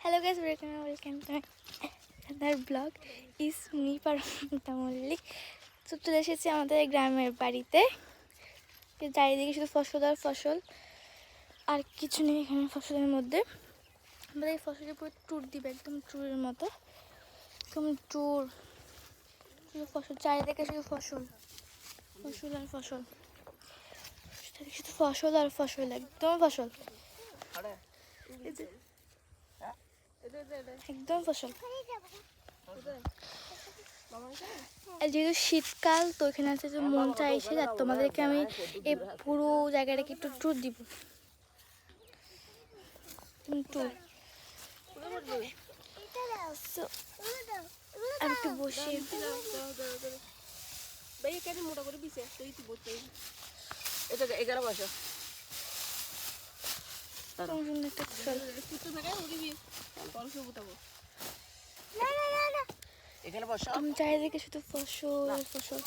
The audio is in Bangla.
Hello guys, welcome to another vlog. Is me Paramita Mollik. তো চলে এসেছি আমাদের গ্রামের বাড়িতে। চারিদিকে শুধু ফসল আর ফসল, আর কিছু নেই এখানে ফসলের মধ্যে। আমাদের এই ফসলের পুরো ট্যুর দিবে, একদম ট্যুরের মতো, একদম ট্যুর। শুধু ফসল, চারিদিকে শুধু ফসল, ফসল আর ফসল, শুধু ফসল আর ফসল, একদম ফসল, একদম ফসল। যেহেতু শীতকাল, তো এখানে আছে যে মন চাইছে আর তোমাদেরকে আমি এই পুরো জায়গাটাকে একটু ট্যুর দিব। ট্যুর আমি একটু বসি। চারিদিকে শুধু ফসল ফসল।